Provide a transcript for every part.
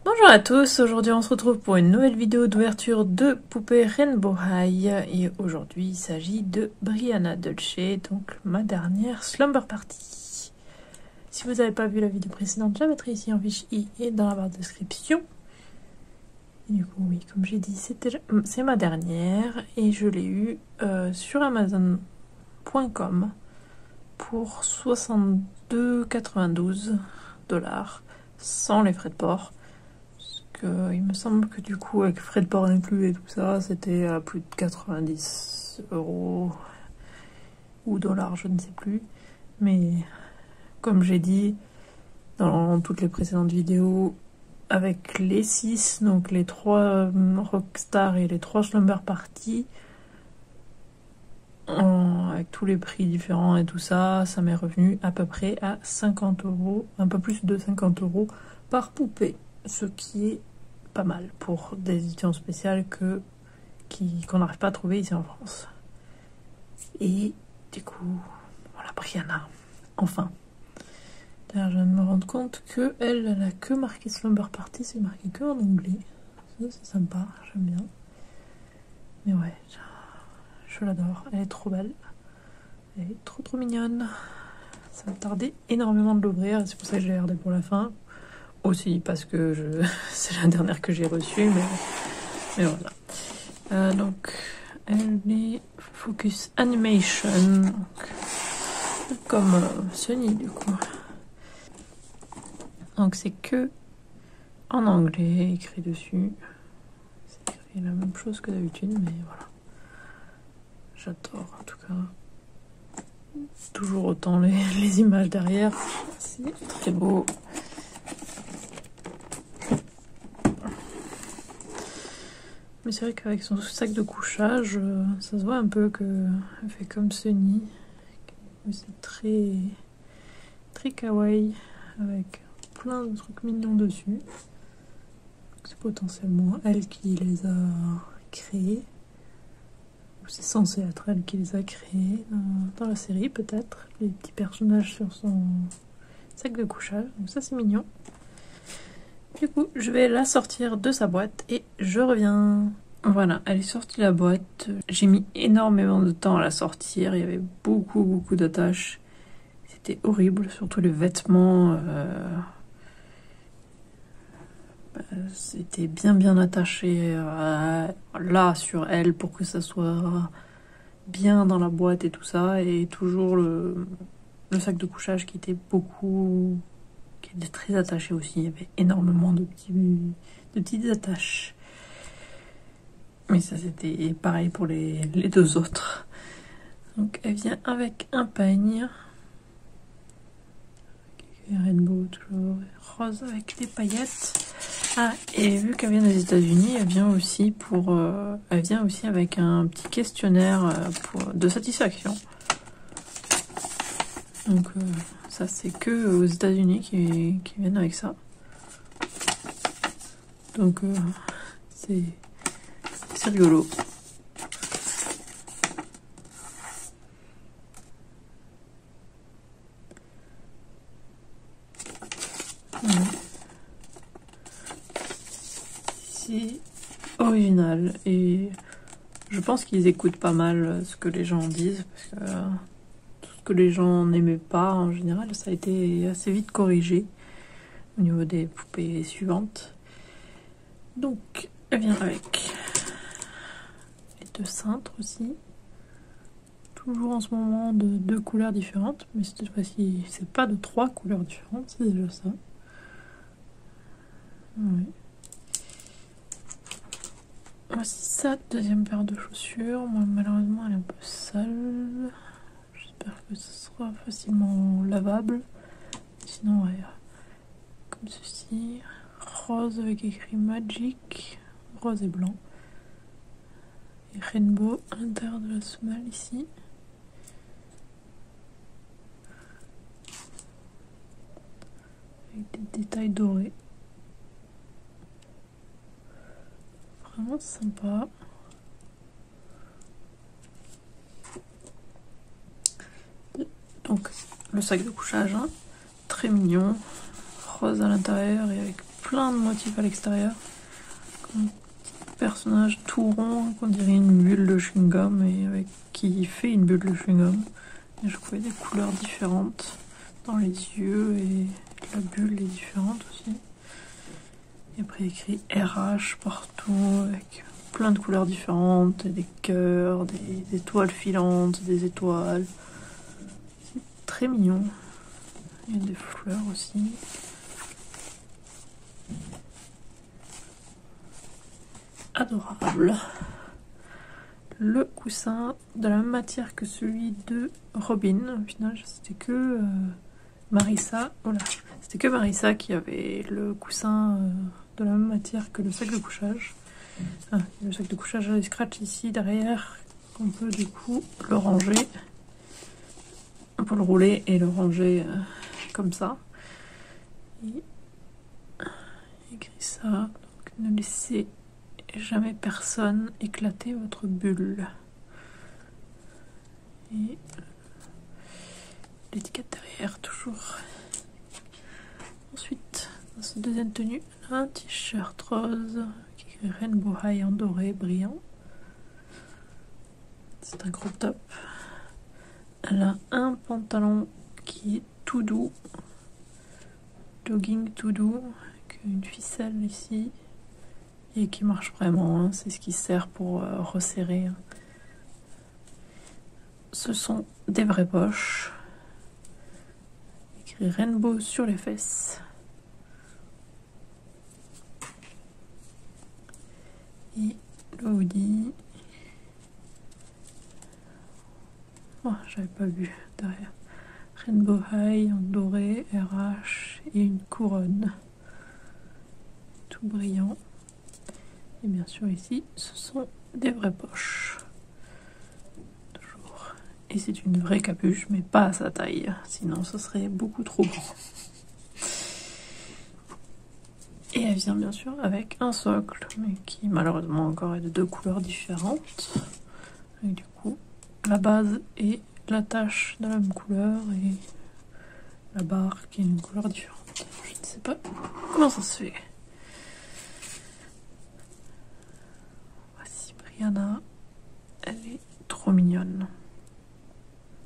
Bonjour à tous, aujourd'hui on se retrouve pour une nouvelle vidéo d'ouverture de poupées Rainbow High et aujourd'hui il s'agit de Brianna Dolce, donc ma dernière slumber party. Si vous n'avez pas vu la vidéo précédente, je la mettrai ici en fiche i et dans la barre de description. Et du coup oui, comme j'ai dit, c'est ma dernière et je l'ai eue sur Amazon.com pour 62,92 $ sans les frais de port. Il me semble que du coup avec frais de port inclus et tout ça c'était à plus de 90 € ou dollars, je ne sais plus, mais comme j'ai dit dans toutes les précédentes vidéos, avec les 6, donc les 3 Rockstar et les 3 Slumber Party, avec tous les prix différents et tout ça, ça m'est revenu à peu près à 50 €, un peu plus de 50 € par poupée, ce qui est pas mal pour des éditions spéciales qu'on n'arrive pas à trouver ici en France. Et du coup, voilà Brianna, enfin. D'ailleurs, je viens de me rendre compte que elle a que marqué Slumber Party, c'est marqué que en anglais. Ça, c'est sympa, j'aime bien. Mais ouais, je l'adore, elle est trop belle. Elle est trop mignonne. Ça me tardait énormément de l'ouvrir, c'est pour ça que je l'ai gardée pour la fin. Aussi parce que c'est la dernière que j'ai reçue, mais voilà. Donc, elle est Focus Animation, donc, comme Sony du coup. Donc c'est que en anglais, écrit dessus. C'est écrit la même chose que d'habitude, mais voilà. J'adore en tout cas. Toujours autant les images derrière, c'est très beau. Mais c'est vrai qu'avec son sac de couchage, ça se voit un peu qu'elle fait comme Sunny. C'est très kawaii, avec plein de trucs mignons dessus. C'est potentiellement elle qui les a créés. Ou c'est censé être elle qui les a créés dans la série, peut-être. Les petits personnages sur son sac de couchage. Donc ça, c'est mignon. Du coup, je vais la sortir de sa boîte et je reviens. Voilà, elle est sortie de la boîte. J'ai mis énormément de temps à la sortir. Il y avait beaucoup d'attaches. C'était horrible, surtout les vêtements. C'était bien attaché là sur elle pour que ça soit bien dans la boîte et tout ça. Et toujours le sac de couchage qui était très attaché aussi. Il y avait énormément de petites attaches. Mais ça c'était pareil pour les deux autres. Donc elle vient avec un peigne. Rainbow toujours rose avec des paillettes. Ah, et vu qu'elle vient des États-Unis, elle vient aussi avec un petit questionnaire de satisfaction. Donc ça c'est que aux États-Unis qui viennent avec ça. Donc c'est rigolo. C'est original et je pense qu'ils écoutent pas mal ce que les gens disent parce que tout ce que les gens n'aimaient pas en général, ça a été assez vite corrigé au niveau des poupées suivantes. Donc elle vient avec les 2 cintres aussi, toujours en ce moment de 2 couleurs différentes, mais cette fois-ci c'est pas de 3 couleurs différentes, c'est déjà ça. Oui. Voici sa deuxième paire de chaussures. Moi, malheureusement, elle est un peu sale. J'espère que ce sera facilement lavable. Sinon, ouais, comme ceci. Rose avec écrit Magic. Rose et blanc. Et Rainbow à l'intérieur de la semelle ici. Avec des détails dorés. Vraiment sympa. Donc le sac de couchage, hein, très mignon, rose à l'intérieur et avec plein de motifs à l'extérieur. Comme un personnage tout rond, qu'on dirait une bulle de chewing-gum, et qui fait une bulle de chewing-gum. Et je trouvais des couleurs différentes dans les yeux, et la bulle est différente aussi. Et après écrit RH partout, avec plein de couleurs différentes, des cœurs, des étoiles filantes, des étoiles. C'est très mignon. Il y a des fleurs aussi. Adorable. Le coussin de la même matière que celui de Robin. Au final, c'était que Marissa. Voilà. C'était que Marissa qui avait le coussin de la même matière que le sac de couchage. Ah, le sac de couchage a des scratchs ici derrière. On peut du coup le ranger. On peut le rouler et le ranger comme ça. Et écrit ça. Donc, ne laissez jamais personne éclater votre bulle. Et l'étiquette derrière toujours. Ensuite, dans cette deuxième tenue, un t-shirt rose qui écrit Rainbow High en doré brillant. C'est un crop top. Elle a un pantalon qui est tout doux, jogging tout doux, avec une ficelle ici. Et qui marche vraiment, hein. C'est ce qui sert pour resserrer. Ce sont des vraies poches. Écrit Rainbow sur les fesses. Et le hoodie. Oh, j'avais pas vu derrière. Rainbow High en doré, RH et une couronne. Tout brillant. Et bien sûr ici, ce sont des vraies poches. Toujours. Et c'est une vraie capuche, mais pas à sa taille. Sinon, ce serait beaucoup trop grand. Et elle vient bien sûr avec un socle, mais qui malheureusement encore est de deux couleurs différentes. Et du coup, la base et l'attache de la même couleur et la barre qui est une couleur différente. Je ne sais pas comment ça se fait. Brianna, elle est trop mignonne.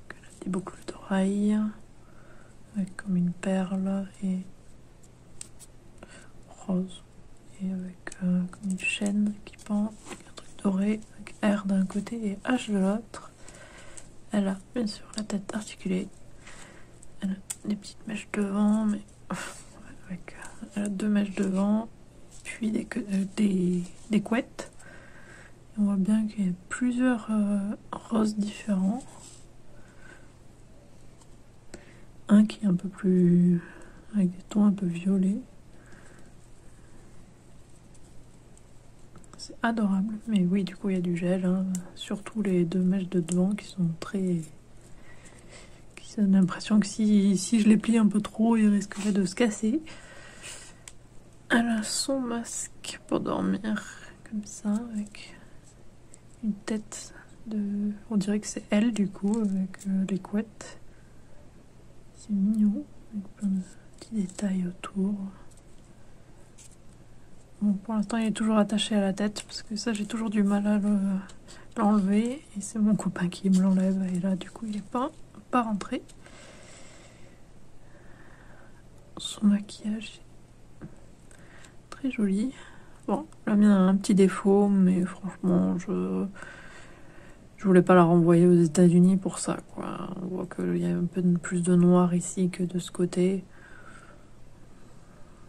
Elle a des boucles d'oreilles avec comme une perle et rose et avec comme une chaîne qui pend, un truc doré avec R d'un côté et H de l'autre. Elle a bien sûr la tête articulée. Elle a des petites mèches devant, mais avec elle a deux mèches devant, puis des couettes. On voit bien qu'il y a plusieurs roses différents. Un qui est un peu plus... avec des tons un peu violets. C'est adorable. Mais oui, du coup, il y a du gel. Hein. Surtout les deux mèches de devant qui sont très... qui donnent l'impression que si je les plie un peu trop, ils risqueraient de se casser. Elle a son masque pour dormir, comme ça, avec... une tête de... on dirait que c'est elle du coup, avec les couettes. C'est mignon, avec plein de petits détails autour. Bon, pour l'instant il est toujours attaché à la tête, parce que ça j'ai toujours du mal à l'enlever. Et c'est mon copain qui me l'enlève, et là du coup il est pas rentré. Son maquillage est très joli. Bon, la mienne a un petit défaut, mais franchement, je voulais pas la renvoyer aux États-Unis pour ça, quoi. On voit qu'il y a un peu plus de noir ici que de ce côté.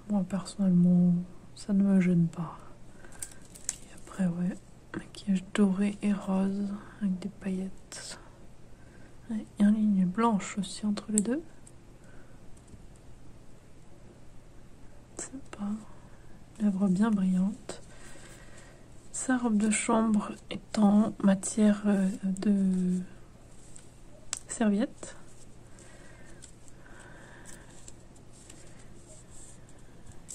Moi, personnellement, ça ne me gêne pas. Et après, ouais, maquillage doré et rose, avec des paillettes. Et une ligne blanche aussi entre les deux. Sympa. Lèvres bien brillantes. Sa robe de chambre est en matière de serviette.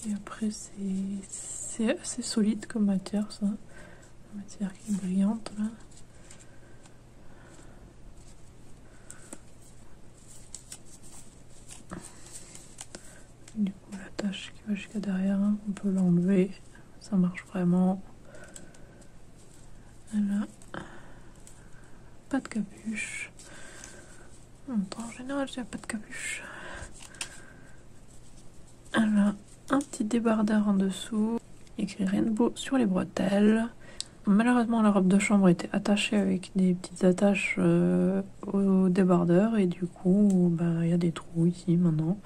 Et après, c'est assez solide comme matière, ça. La matière qui est brillante, là. Du coup, la tache qui va jusqu'à derrière, on peut l'enlever, ça marche vraiment. Voilà. Pas de capuche. En général, j'ai pas de capuche. Voilà, un petit débardeur en dessous, écrit Rainbow sur les bretelles. Malheureusement, la robe de chambre était attachée avec des petites attaches au débardeur et du coup, il y a des trous ici maintenant.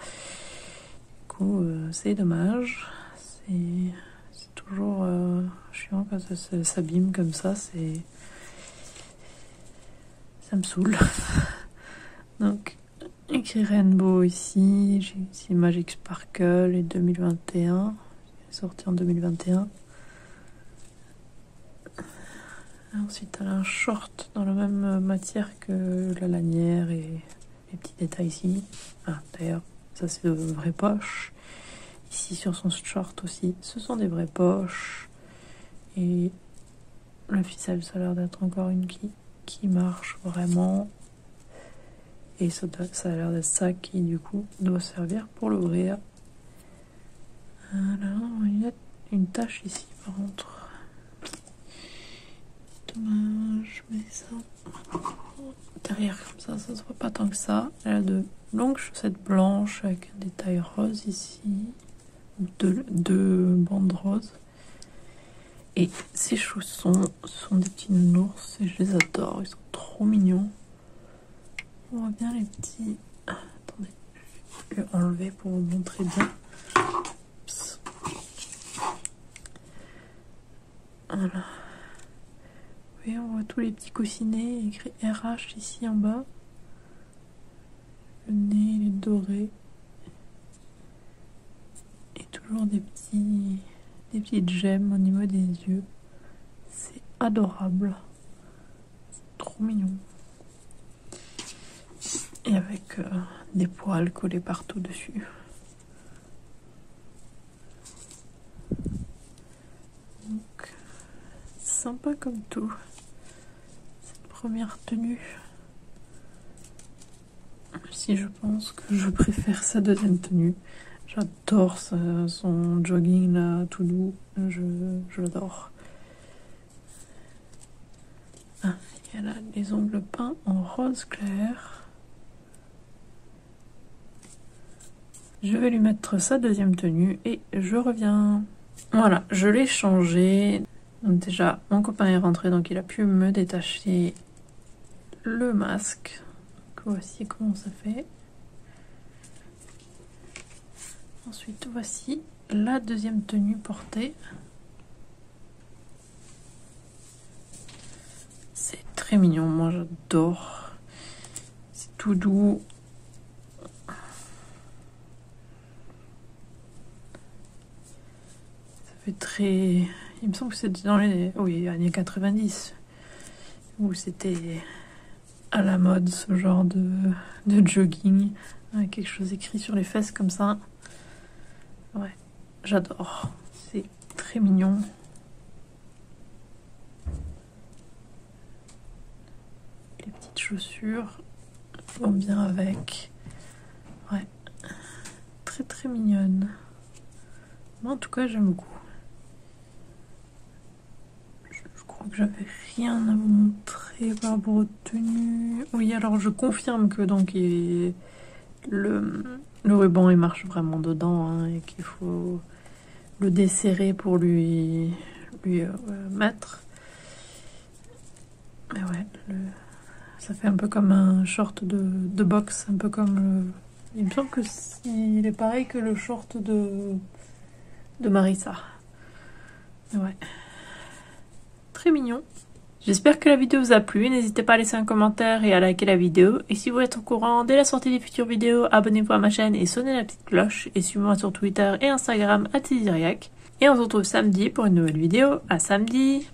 Du coup, c'est dommage. C'est toujours chiant quand ça s'abîme comme ça. Ça me saoule. Donc, écrit Rainbow ici. J'ai ici Magic Sparkle et 2021. Sorti en 2021. Ensuite, elle a un short dans la même matière que la lanière et les petits détails ici. Ah, d'ailleurs, ça c'est de vraies poches. Ici, sur son short aussi, ce sont des vraies poches. Et la ficelle, ça a l'air d'être encore une qui marche vraiment. Et ça a l'air d'être ça qui, du coup, doit servir pour l'ouvrir. Voilà, il y a une tache ici, par contre. Dommage, mais ça derrière comme ça se voit pas tant que ça. Elle a de longues chaussettes blanches avec un détail rose ici, deux bandes roses. Et ces chaussons sont des petits nounours et je les adore, ils sont trop mignons. On voit bien les petits. Attendez, je vais enlever pour vous montrer bien. Psst. Voilà. Oui, on voit tous les petits coussinets, écrit RH ici en bas. Le nez, il est doré. Et toujours des petites gemmes au niveau des yeux. C'est adorable. C'est trop mignon. Et avec des poils collés partout dessus. Donc, sympa comme tout. Première tenue, si je pense que je préfère sa deuxième tenue. J'adore son jogging là, tout doux, je l'adore. Ah, elle a les ongles peints en rose clair. Je vais lui mettre sa deuxième tenue et je reviens. Voilà, je l'ai changé. Donc déjà, mon copain est rentré, donc il a pu me détacher le masque. Donc voici comment ça fait. Ensuite, voici la deuxième tenue portée. C'est très mignon, moi j'adore. C'est tout doux. Ça fait très... Il me semble que c'était dans les années 90, où c'était à la mode ce genre de jogging, avec quelque chose écrit sur les fesses comme ça. Ouais, j'adore. C'est très mignon. Les petites chaussures vont bien avec. Ouais, très très mignonne. Moi en tout cas j'aime beaucoup. Je crois que j'avais rien à vous montrer par rapport aux tenues. Oui, alors je confirme que donc le ruban il marche vraiment dedans hein, et qu'il faut le desserrer pour lui mettre. Mais ouais, ça fait un peu comme un short de boxe, un peu comme il me semble que il est pareil que le short de Marissa. Mais ouais. Très mignon. J'espère que la vidéo vous a plu, n'hésitez pas à laisser un commentaire et à liker la vidéo. Et si vous êtes au courant dès la sortie des futures vidéos, abonnez-vous à ma chaîne et sonnez la petite cloche. Et suivez-moi sur Twitter et Instagram @tiziriac. Et on se retrouve samedi pour une nouvelle vidéo. À samedi!